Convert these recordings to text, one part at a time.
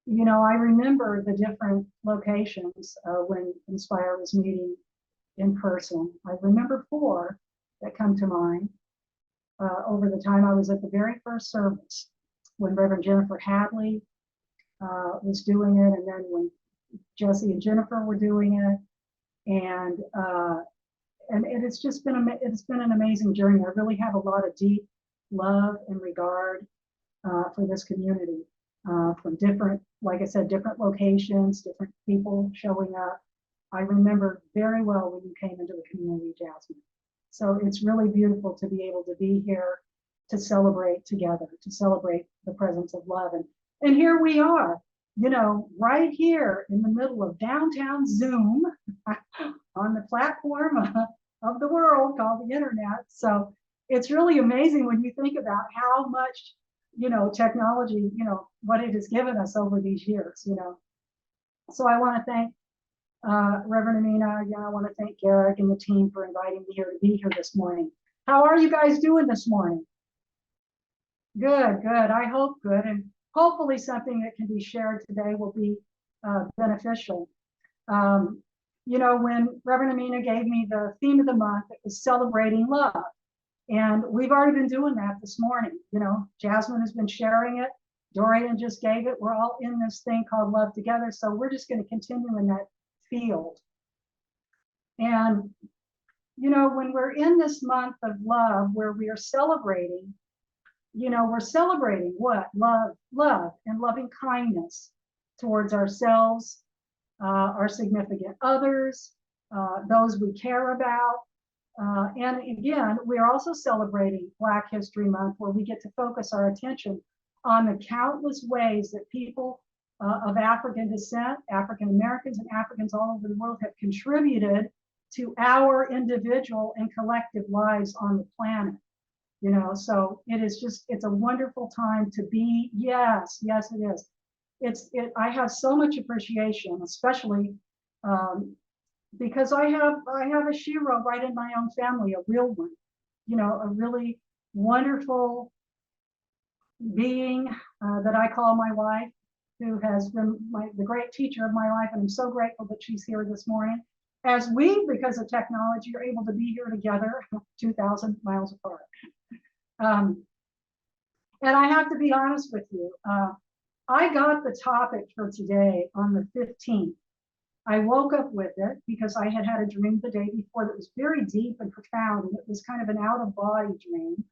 I remember the different locations when Inspire was meeting in person. I remember four that come to mind over the time I was at the very first service when Reverend Jennifer Hadley was doing it, and then when Jesse and Jennifer were doing it, and it's just been an amazing journey. I really have a lot of deep love and regard for this community from different, like I said, different locations, different people showing up. I remember very well when you came into the community, Jasmine. So it's really beautiful to be able to be here to celebrate together, to celebrate the presence of love. And here we are, right here in the middle of downtown Zoom on the platform of the world called the internet. So it's really amazing when you think about how much, technology, what it has given us over these years, So I want to thank Reverend Amina. Again, I want to thank Garrick and the team for inviting me here to be here this morning. How are you guys doing this morning? Good, good. I hope good. And hopefully something that can be shared today will be beneficial. When Reverend Amina gave me the theme of the month, it was celebrating love. And we've already been doing that this morning. Jasmine has been sharing it. Dorian just gave it. We're all in this thing called Love Together. So we're just going to continue in that field. And, when we're in this month of love where we are celebrating, we're celebrating what? Love and loving kindness towards ourselves, our significant others, those we care about. And again, we're also celebrating Black History Month, where we get to focus our attention on the countless ways that people of African descent, African Americans and Africans all over the world have contributed to our individual and collective lives on the planet. So it's a wonderful time to be. Yes, it is. I have so much appreciation, especially because I have a shero right in my own family, a real one, a really wonderful being that I call my wife, who has been the great teacher of my life, and I'm so grateful that she's here this morning. As we, because of technology, are able to be here together 2,000 miles apart. And I have to be honest with you, I got the topic for today on the 15th. I woke up with it because I had a dream the day before that was very deep and profound, and it was kind of an out-of-body dream.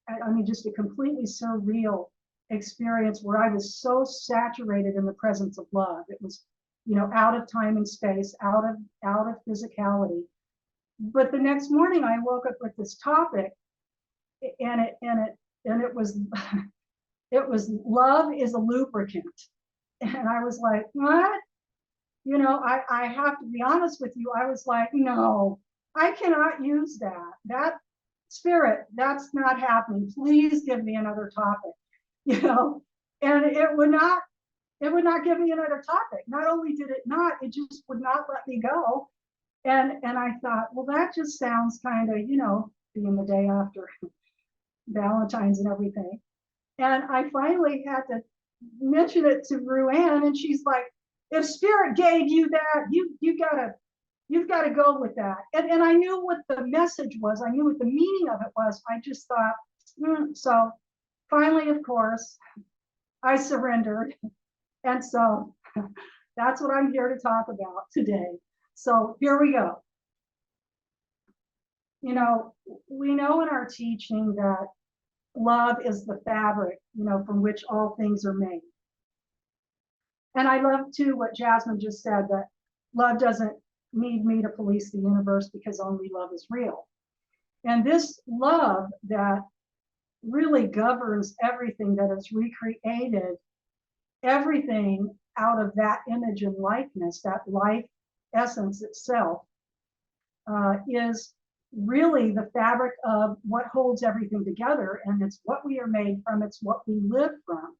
I mean, just a completely surreal experience where I was so saturated in the presence of love. It was, out of time and space, out of physicality. But the next morning I woke up with this topic, and it was it was love is a lubricant. And I was like, what? I have to be honest with you. I was like, no, I cannot use that. That spirit, that's not happening. Please give me another topic, and it would not give me another topic. Not only did it not, it just would not let me go. And I thought, well, that just sounds kind of, being the day after Valentine's and everything. And I finally had to mention it to Ruanne, and she's like, if spirit gave you that, you've got to go with that. And I knew what the message was. I knew what the meaning of it was. I just thought, So finally, of course, I surrendered. And so that's what I'm here to talk about today. So here we go. We know in our teaching that love is the fabric, from which all things are made. And I love too what Jasmine just said, that love doesn't need me to police the universe because only love is real. And this love that really governs everything, that is recreated everything out of that image and likeness, that life essence itself, is really the fabric of what holds everything together. And it's what we are made from, it's what we live from.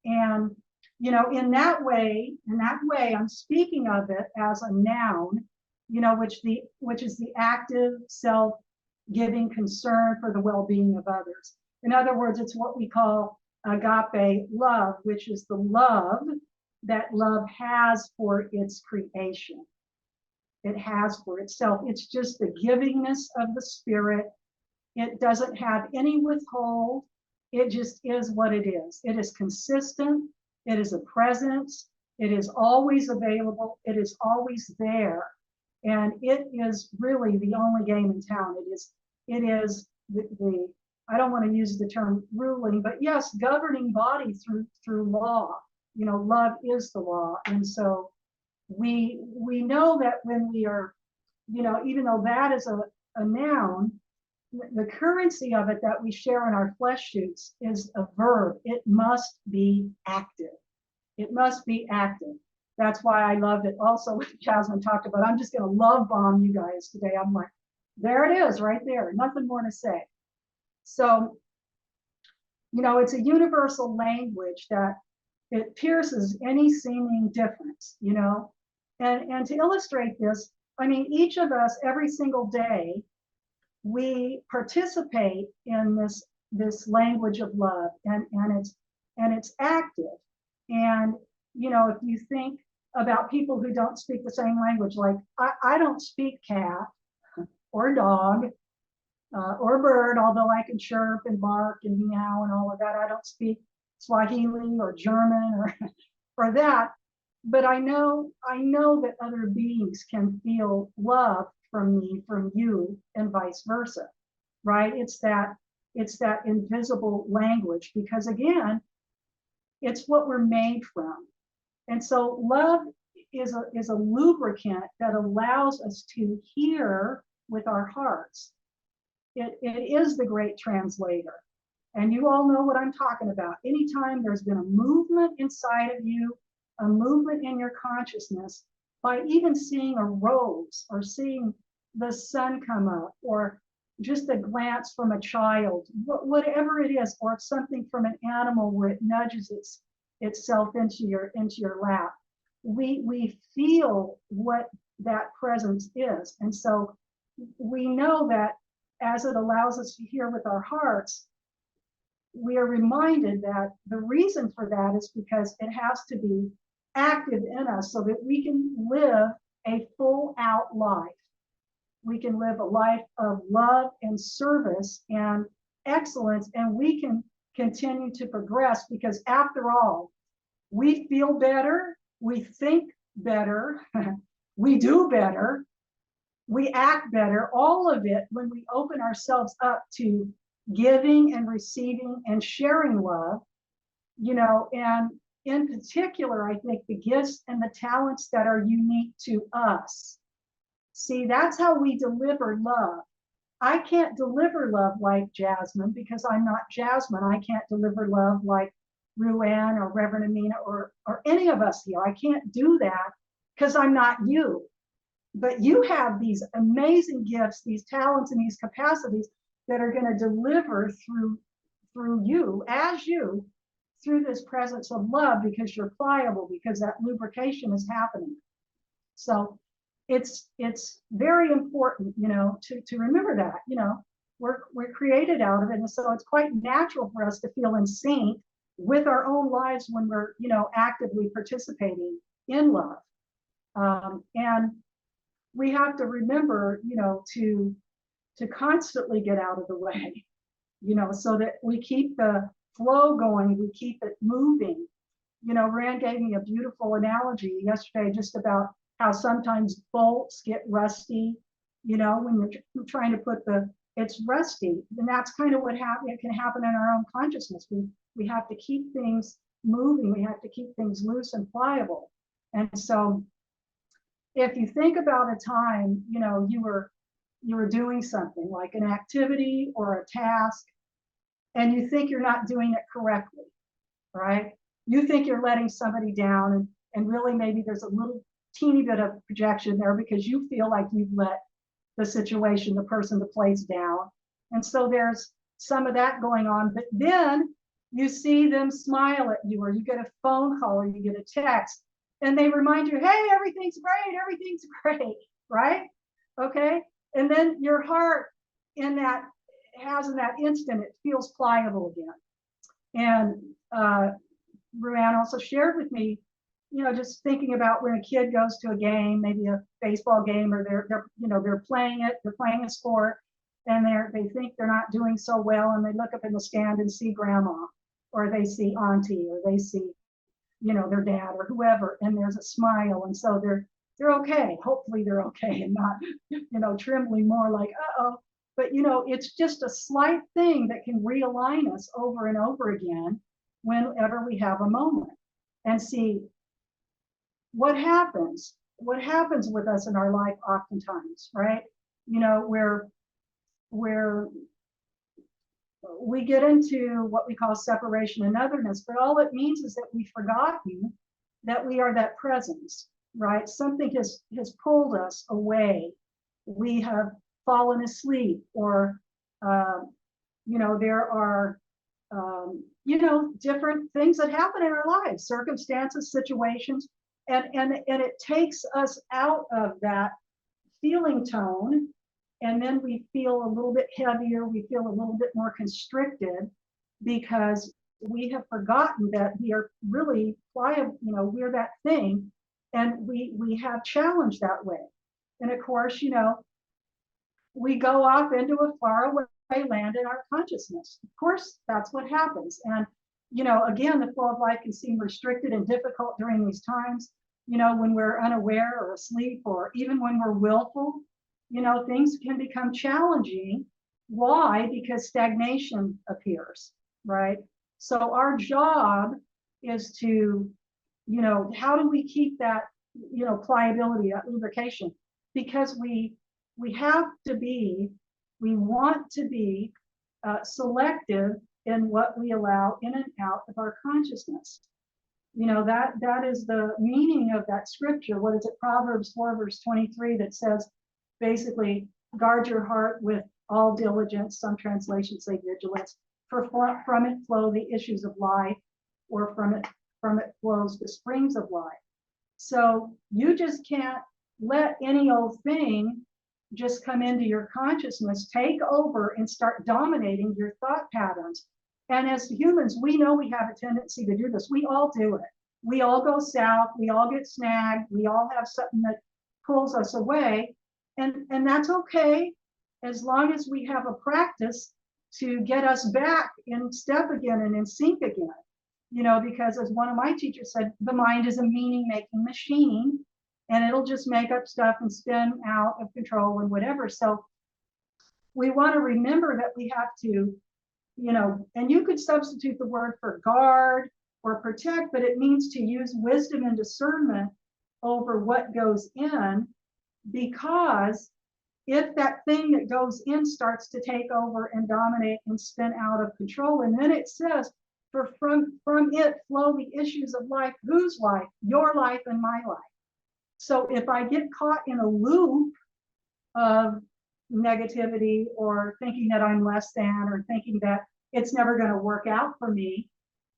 And in that way, I'm speaking of it as a noun, which is the active, self-giving concern for the well-being of others. In other words, it's what we call agape love, which is the love that love has for its creation. It has for itself. It's just the givingness of the Spirit. It doesn't have any withhold. It just is what it is. It is consistent. It is a presence. It is always available. It is always there. And it is really the only game in town. It is the I don't want to use the term ruling, but yes, governing body through law. You know, love is the law. And so we know that when we are, you know, even though that is a noun, the currency of it that we share in our flesh shoots is a verb. It must be active. It must be active. That's why I loved it. Also, what Jasmine talked about, I'm just going to love bomb you guys today. I'm like, there it is right there. Nothing more to say. So, you know, it's a universal language that it pierces any seeming difference, you know. And to illustrate this, I mean, each of us every single day, we participate in this language of love, and it's active. And you know, if you think about people who don't speak the same language, like I don't speak cat or dog or bird, although I can chirp and bark and meow and all of that. I don't speak Swahili or German or that, but I know that other beings can feel love from me, from you, and vice versa, right? It's that invisible language, because again, it's what we're made from. And so love is a lubricant that allows us to hear with our hearts. It is the great translator. And you all know what I'm talking about. Anytime there's been a movement inside of you, a movement in your consciousness, by even seeing a rose or seeing the sun come up, or just a glance from a child, whatever it is, or something from an animal where it nudges itself into your lap, we feel what that presence is. And so we know that as it allows us to hear with our hearts, we are reminded that the reason for that is because it has to be active in us so that we can live a full out life. We can live a life of love and service and excellence, and we can continue to progress, because after all, we feel better, we think better, we do better, we act better, all of it when we open ourselves up to giving and receiving and sharing love, you know. And in particular, I think the gifts and the talents that are unique to us. See, that's how we deliver love. I can't deliver love like Jasmine, because I'm not Jasmine. I can't deliver love like Ruanne or Reverend Amina or any of us here. I can't do that because I'm not you. But you have these amazing gifts, these talents, and these capacities that are going to deliver through you, as you, through this presence of love, because you're pliable, because that lubrication is happening. So it's very important, you know, to remember that, you know, we're created out of it. And so it's quite natural for us to feel in sync with our own lives when we're, you know, actively participating in love. And we have to remember, you know, to constantly get out of the way, you know, so that we keep the flow going, we keep it moving. You know, Rand gave me a beautiful analogy yesterday just about how sometimes bolts get rusty, you know, when you're trying to put it's rusty. And that's kind of what it can happen in our own consciousness. We have to keep things moving. We have to keep things loose and pliable. And so if you think about a time, you know, you were doing something like an activity or a task, and you think you're not doing it correctly, right? You think you're letting somebody down, and really maybe there's a little teeny bit of projection there because you feel like you've let the situation, the person, the place down. And so there's some of that going on. But then you see them smile at you, or you get a phone call, or you get a text, and they remind you, hey, everything's great, right? Okay. And then your heart in that instant, it feels pliable again. And Ruanne also shared with me just thinking about when a kid goes to a game, maybe a baseball game, or they're playing it, they're playing a sport, and they think they're not doing so well, and they look up in the stand and see grandma, or they see auntie, or they see, their dad or whoever, and there's a smile, and so they're okay. Hopefully they're okay and not, trembling more like, uh-oh. But it's just a slight thing that can realign us over and over again whenever we have a moment. And see, what happens with us in our life oftentimes, right? Where we get into what we call separation and otherness, but all it means is that we've forgotten that we are that presence, right? Something has pulled us away. We have fallen asleep, or there are different things that happen in our lives, circumstances, situations, and it takes us out of that feeling tone, and then we feel a little bit heavier, we feel a little bit more constricted, because we have forgotten that we are really pliable, we're that thing, and we have challenge that way. And of course, we go off into a faraway land in our consciousness. Of course, that's what happens. And again, the flow of life can seem restricted and difficult during these times, when we're unaware or asleep, or even when we're willful, things can become challenging. Why? Because stagnation appears, right? So our job is to, how do we keep that, pliability, that lubrication? Because we want to be selective in what we allow in and out of our consciousness. That is the meaning of that scripture. What is it? Proverbs 4 verse 23, that says, basically, guard your heart with all diligence. Some translations say vigilance, for from it flow the issues of life, or from it flows the springs of life. So you just can't let any old thing just come into your consciousness, take over, and start dominating your thought patterns. And as humans, we know we have a tendency to do this. We all do it. We all go south. We all get snagged. We all have something that pulls us away. And that's okay, as long as we have a practice to get us back in step again and in sync again. Because as one of my teachers said, the mind is a meaning-making machine, and it'll just make up stuff and spin out of control and whatever. So we want to remember that we have to, and you could substitute the word for guard or protect, but it means to use wisdom and discernment over what goes in, because if that thing that goes in starts to take over and dominate and spin out of control, and then it says, for from it flow the issues of life. Whose life? Your life and my life. So if I get caught in a loop of negativity, or thinking that I'm less than, or thinking that it's never going to work out for me,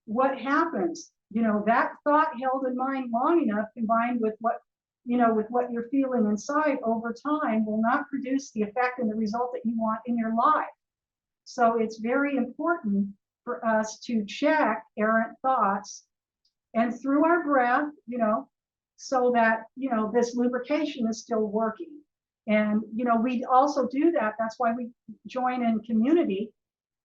what happens? That thought held in mind long enough, combined with what you're feeling inside, over time will not produce the effect and the result that you want in your life. So it's very important for us to check errant thoughts, and through our breath, so that, this lubrication is still working. And, we also do that. That's why we join in community.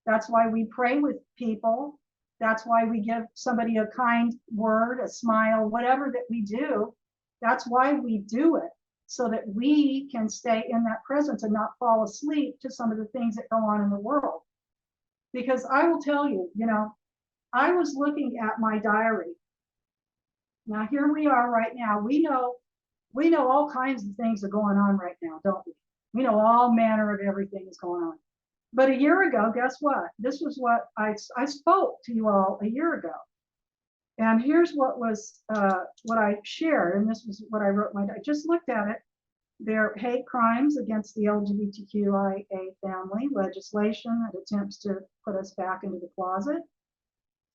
That's why we pray with people. That's why we give somebody a kind word, a smile, whatever that we do. That's why we do it, so that we can stay in that presence and not fall asleep to some of the things that go on in the world. Because I will tell you, I was looking at my diary. Now, here we are right now. We know all kinds of things are going on right now, don't we? We know all manner of everything is going on. But a year ago, guess what? This was what I spoke to you all a year ago. And here's what I shared, and this was what I wrote. I just looked at it. There are hate crimes against the LGBTQIA family, legislation that attempts to put us back into the closet.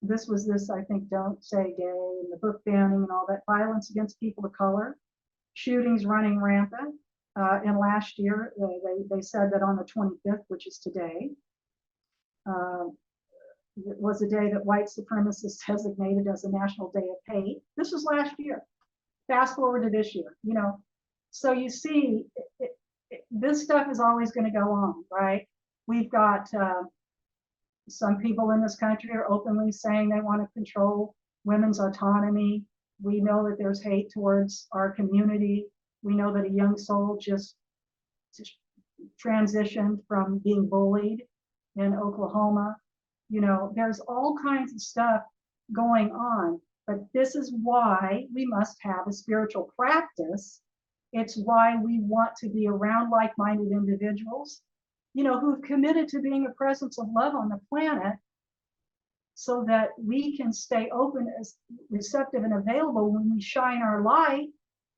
This, I think, don't say gay, and the book banning and all that, violence against people of color, shootings running rampant. And last year, they said that on the 25th, which is today, It was a day that white supremacists designated as a national day of hate. This was last year. Fast forward to this year, you know. So you see, this stuff is always going to go on, right? We've got some people in this country are openly saying they want to control women's autonomy. We know that there's hate towards our community. We know that a young soul just transitioned from being bullied in Oklahoma. You know, there's all kinds of stuff going on, but this is why we must have a spiritual practice. It's why we want to be around like-minded individuals, you know, who've committed to being a presence of love on the planet, so that we can stay open, as receptive and available. When we shine our light,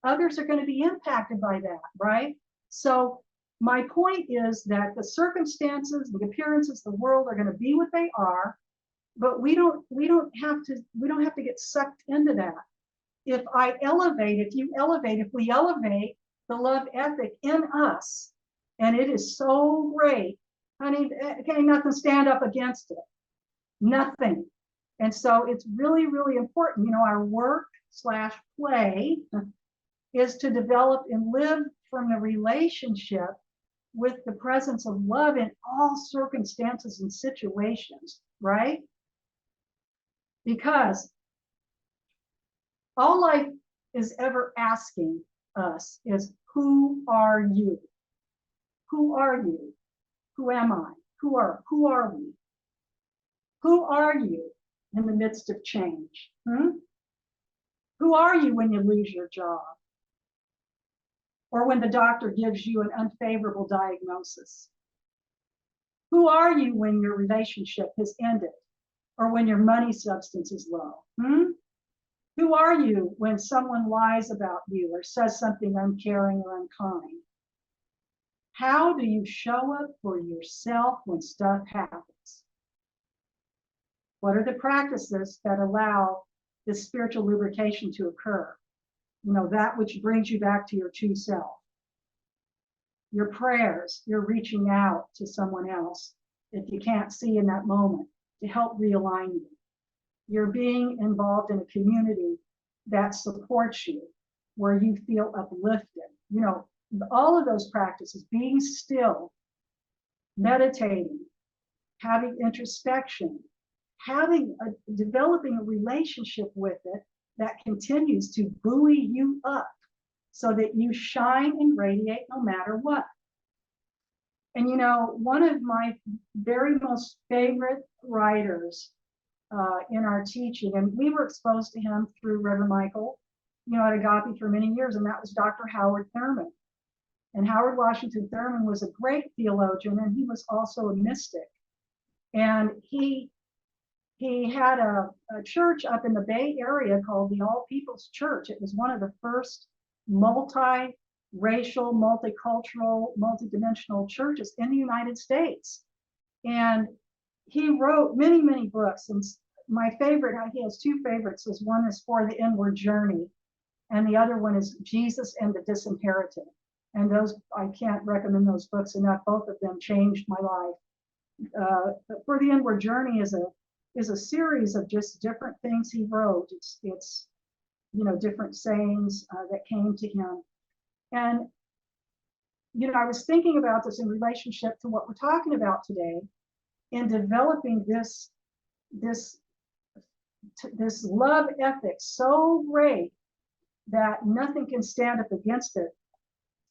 others are going to be impacted by that, right? So my point is that the circumstances, the appearances, the world are going to be what they are, but we don't have to get sucked into that. If we elevate the love ethic in us, and it is so great, honey, can't nothing stand up against it. Nothing. And so it's really, really important. You know, our work/play is to develop and live from the relationship with the presence of love in all circumstances and situations, right? Because all life is ever asking us is, who are you? Who are you? Who am I? Who are we? Who are you in the midst of change? Who are you when you lose your job? Or when the doctor gives you an unfavorable diagnosis? Who are you when your relationship has ended? Or when your money substance is low? Who are you when someone lies about you or says something uncaring or unkind? How do you show up for yourself when stuff happens? What are the practices that allow this spiritual lubrication to occur? You know, that which brings you back to your true self. Your prayers, you're reaching out to someone else if you can't see in that moment to help realign you. You're being involved in a community that supports you, where you feel uplifted. You know, all of those practices, being still, meditating, having introspection, developing a relationship with it that continues to buoy you up so that you shine and radiate no matter what. And you know, one of my very most favorite writers in our teaching, and we were exposed to him through Reverend Michael, you know, at Agape for many years, and that was Dr. Howard Thurman. And Howard Washington Thurman was a great theologian, and he was also a mystic. And he had a church up in the Bay Area called the All People's Church. It was one of the first multi-racial, multicultural, multidimensional churches in the United States. And he wrote many, many books. And my favorite, he has two favorites. One is For the Inward Journey, and the other one is Jesus and the Disinherited. And those, I can't recommend those books enough. Both of them changed my life. For the Inward Journey is a series of just different things he wrote. It's you know, different sayings that came to him. And you know, I was thinking about this in relationship to what we're talking about today, in developing this love ethic so great that nothing can stand up against it.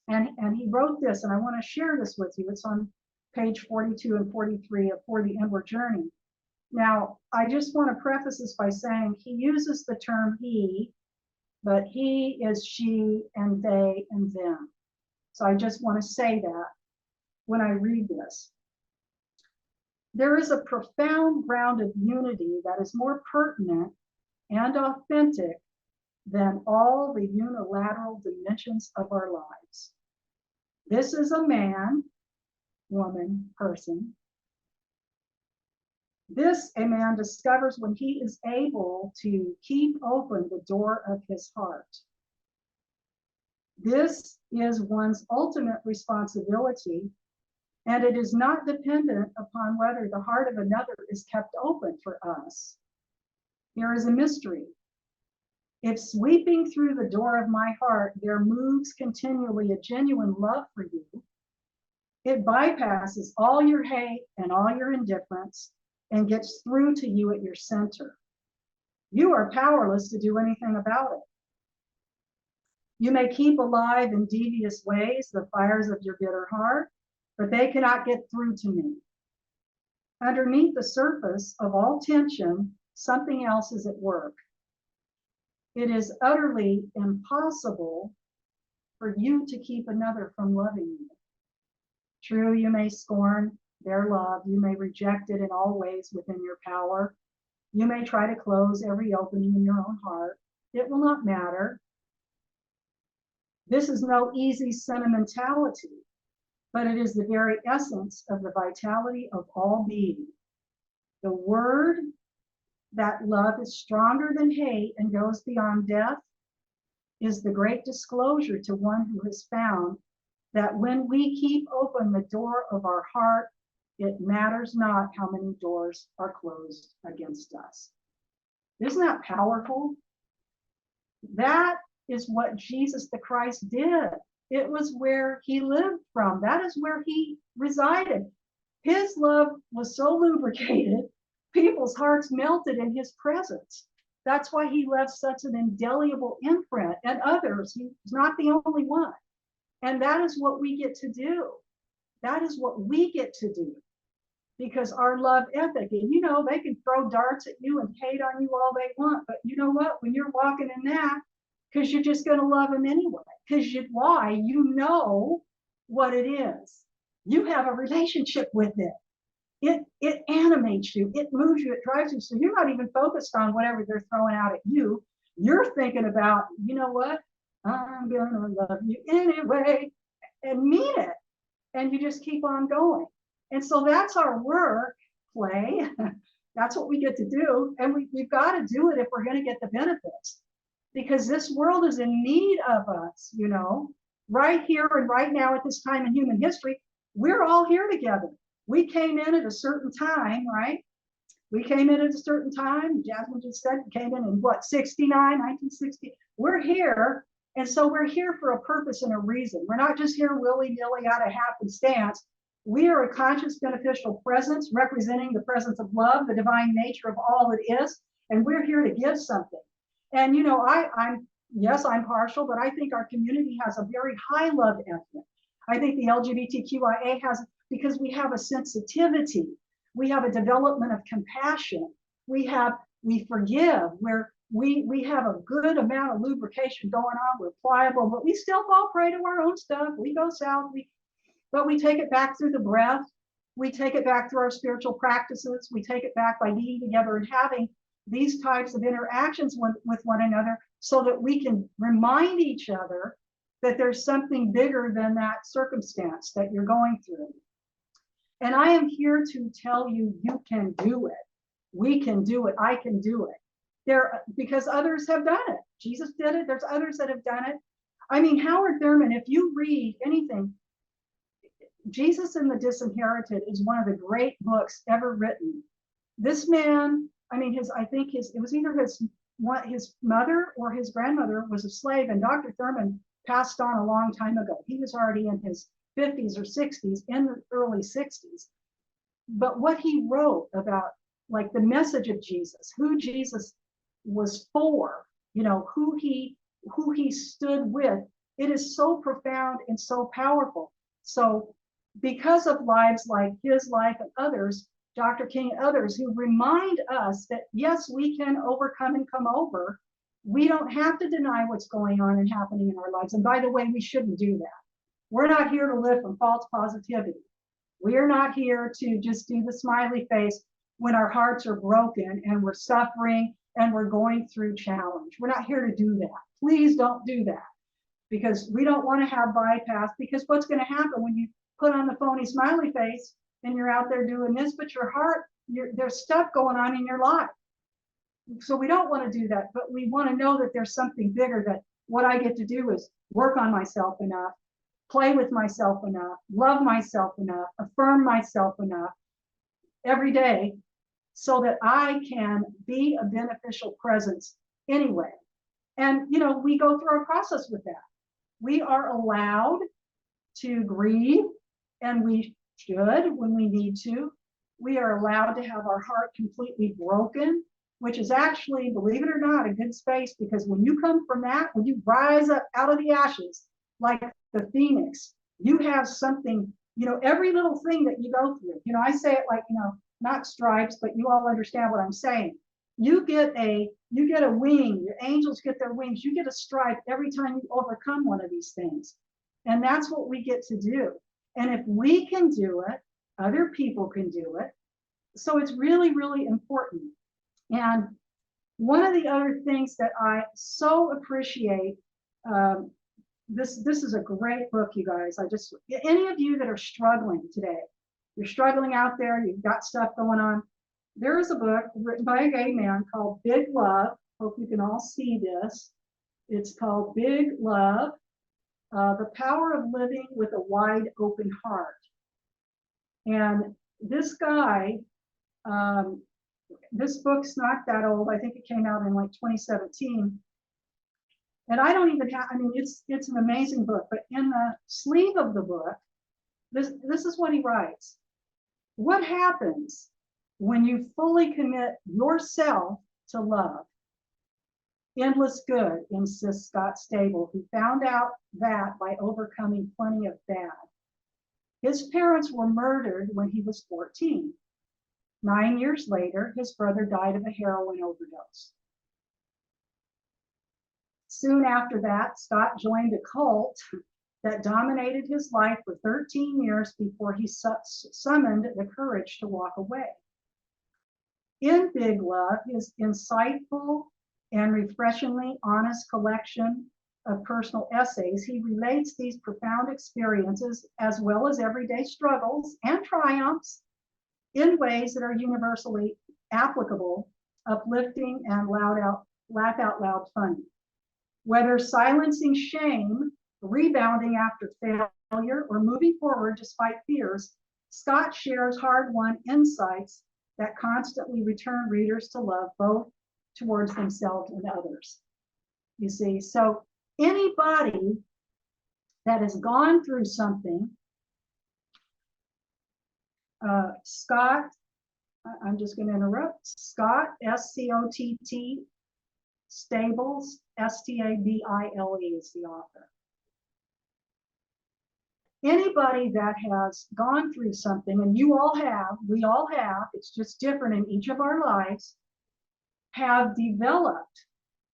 And he wrote this, and I want to share this with you. It's on page 42 and 43 of For the Inward Journey. Now, I just want to preface this by saying he uses the term he, but he is she and they and them. So I just want to say that when I read this. There is a profound ground of unity that is more pertinent and authentic than all the unilateral dimensions of our lives. This is a man, woman, person. This a man discovers when he is able to keep open the door of his heart. This is one's ultimate responsibility And it is not dependent upon whether the heart of another is kept open for us. Here is a mystery. If sweeping through the door of my heart, there moves continually a genuine love for you, it bypasses all your hate and all your indifference and gets through to you at your center. You are powerless to do anything about it. You may keep alive in devious ways the fires of your bitter heart, but they cannot get through to me. Underneath the surface of all tension, something else is at work. It is utterly impossible for you to keep another from loving you. True, you may scorn their love. You may reject it in all ways within your power. You may try to close every opening in your own heart. It will not matter. This is no easy sentimentality, but it is the very essence of the vitality of all being. The word that love is stronger than hate and goes beyond death is the great disclosure to one who has found that when we keep open the door of our heart, it matters not how many doors are closed against us. Isn't that powerful? That is what Jesus the Christ did. It was where he lived from. That is where he resided. His love was so lubricated, people's hearts melted in his presence. That's why he left such an indelible imprint, and others. He's not the only one. And that is what we get to do. That is what we get to do. Because our love ethic, and you know, they can throw darts at you and hate on you all they want, but you know what? When you're walking in that, because you're just going to love them anyway. Because why? You know what it is. You have a relationship with it. It animates you. It moves you. It drives you. So you're not even focused on whatever they're throwing out at you. You're thinking about, you know what? I'm going to love you anyway, and mean it. And you just keep on going. And so that's our work, play. That's what we get to do. And we've got to do it if we're going to get the benefits. Because this world is in need of us, you know, right here and right now at this time in human history. We're all here together. We came in at a certain time, right? We came in at a certain time. Jasmine just said came in what, 1960? We're here. And so we're here for a purpose and a reason. We're not just here willy-nilly out of happenstance. We are a conscious, beneficial presence representing the presence of love, the divine nature of all it is. And we're here to give something. And, you know, I'm partial, but I think our community has a very high love ethic. I think the LGBTQIA has, because we have a sensitivity, we have a development of compassion, we forgive, we have a good amount of lubrication going on, we're pliable, but we still fall prey to our own stuff. We go south, but we take it back through the breath, we take it back through our spiritual practices, we take it back by being together and having these types of interactions with one another so that we can remind each other that there's something bigger than that circumstance that you're going through. And I am here to tell you, you can do it. We can do it. I can do it. Because others have done it. Jesus did it. There's others that have done it. I mean, Howard Thurman, if you read anything, Jesus and the Disinherited is one of the great books ever written. This man, I mean, it was either his mother or his grandmother was a slave, and Dr. Thurman passed on a long time ago. He was already in his 50s or 60s, in the early 60s. But what he wrote about, like, the message of Jesus, who Jesus was for, you know, who he stood with, it is so profound and so powerful. So because of lives like his life and others, Dr. King and others, who remind us that, yes, we can overcome and come over. We don't have to deny what's going on and happening in our lives. And by the way, we shouldn't do that. We're not here to live from false positivity. We are not here to just do the smiley face when our hearts are broken and we're suffering and we're going through challenge. We're not here to do that. Please don't do that, because we don't want to have bypass, because what's going to happen when you put on the phony smiley face and you're out there doing this, but your heart, there's stuff going on in your life. So we don't want to do that, but we want to know that there's something bigger, that what I get to do is work on myself enough play with myself enough, love myself enough, affirm myself enough every day so that I can be a beneficial presence anyway. And, you know, we go through our process with that. We are allowed to grieve, and we should when we need to. We are allowed to have our heart completely broken, which is actually, believe it or not, a good space, because when you come from that, when you rise up out of the ashes like the phoenix, you have something, you know, every little thing that you go through. You know, I say it like, you know, not stripes, but you all understand what I'm saying. You get a wing, your angels get their wings, you get a stripe every time you overcome one of these things. And that's what we get to do. And if we can do it, other people can do it. So it's really, really important. And one of the other things that I so appreciate, this is a great book, you guys. Any of you that are struggling today, you're struggling out there, you've got stuff going on. There is a book written by a gay man called Big Love. Hope you can all see this. It's called Big Love, The Power of Living with a Wide Open Heart. And this guy, this book's not that old. I think it came out in like 2017. And I don't even have, I mean, it's an amazing book, but in the sleeve of the book, this is what he writes. What happens when you fully commit yourself to love? Endless good, insists Scott Stable, who found out that by overcoming plenty of bad. His parents were murdered when he was 14. 9 years later, his brother died of a heroin overdose. Soon after that, Scott joined a cult that dominated his life for 13 years before he summoned the courage to walk away. In Big Love, his insightful and refreshingly honest collection of personal essays, he relates these profound experiences as well as everyday struggles and triumphs in ways that are universally applicable, uplifting, and laugh out loud funny. Whether silencing shame, rebounding after failure, or moving forward despite fears, Scott shares hard-won insights that constantly return readers to love both towards themselves and others. You see, so anybody that has gone through something, Scott, I'm just going to interrupt, Scott, S-C-O-T-T, Stables, S-T-A-B-I-L-E is the author. Anybody that has gone through something, and you all have, we all have, it's just different in each of our lives, have developed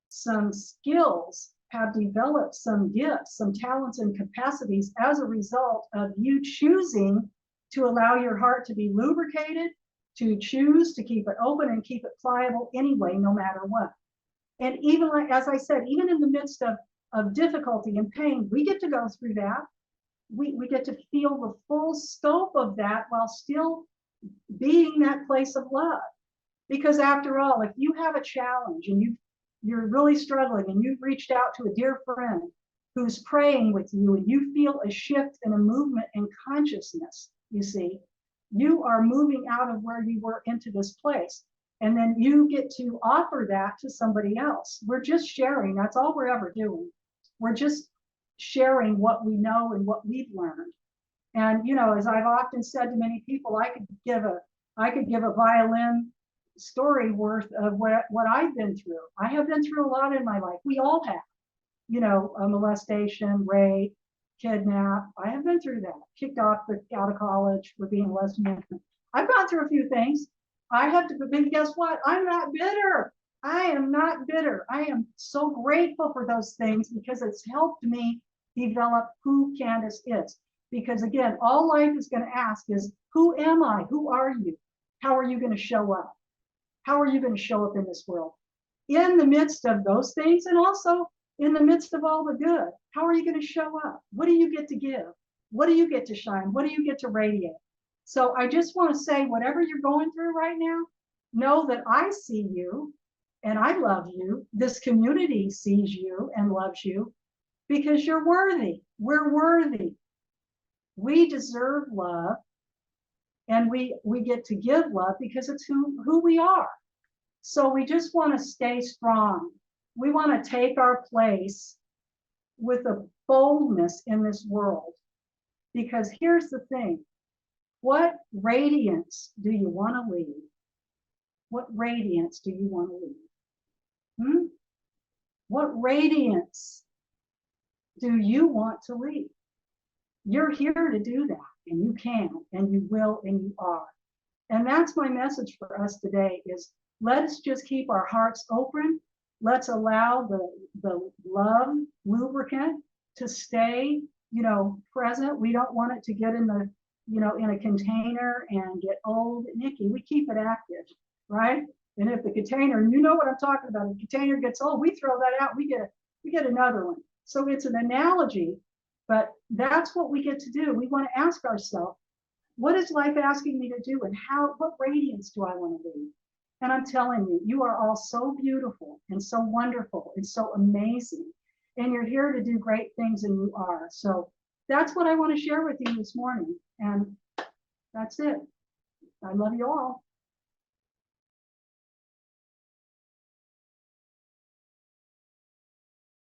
some skills, have developed some gifts, some talents and capacities as a result of you choosing to allow your heart to be lubricated, to choose to keep it open and keep it pliable anyway, no matter what. And even like, as I said, even in the midst of difficulty and pain, we get to go through that. We get to feel the full scope of that while still being that place of love. Because after all, if you have a challenge and you're really struggling and you've reached out to a dear friend who's praying with you and you feel a shift and a movement in consciousness, you see, you are moving out of where you were into this place. And then you get to offer that to somebody else. We're just sharing. That's all we're ever doing. We're just sharing what we know and what we've learned. And, you know, as I've often said to many people, I could give a violin story worth of what I've been through. I have been through a lot in my life. We all have, you know, a molestation, rape, kidnap. I have been through that. Kicked off out of college for being lesbian. I've gone through a few things. I have to, but guess what? I'm not bitter. I am not bitter. I am so grateful for those things because it's helped me develop who Candice is. Because again, all life is going to ask is, who am I? Who are you? How are you going to show up? How are you going to show up in this world? In the midst of those things, and also in the midst of all the good, how are you going to show up? What do you get to give? What do you get to shine? What do you get to radiate? So I just want to say, whatever you're going through right now, know that I see you and I love you. This community sees you and loves you because you're worthy. We're worthy. We deserve love, and we get to give love because it's who we are. So we just want to stay strong. We want to take our place with a boldness in this world. Because here's the thing, what radiance do you want to leave? What radiance do you want to leave? What radiance do you want to leave? You're here to do that, and you can, and you will, and you are. And that's my message for us today is let's just keep our hearts open. Let's allow the love lubricant to stay, present. We don't want it to get in the, in a container and get old and icky. We keep it active, right? And if the container, and you know what I'm talking about, if the container gets old, we throw that out, we get another one. So it's an analogy, but that's what we get to do. We want to ask ourselves, what is life asking me to do, and what radiance do I want to leave? And I'm telling you, you are all so beautiful and so wonderful and so amazing. And you're here to do great things, and you are. So that's what I want to share with you this morning. And that's it. I love you all.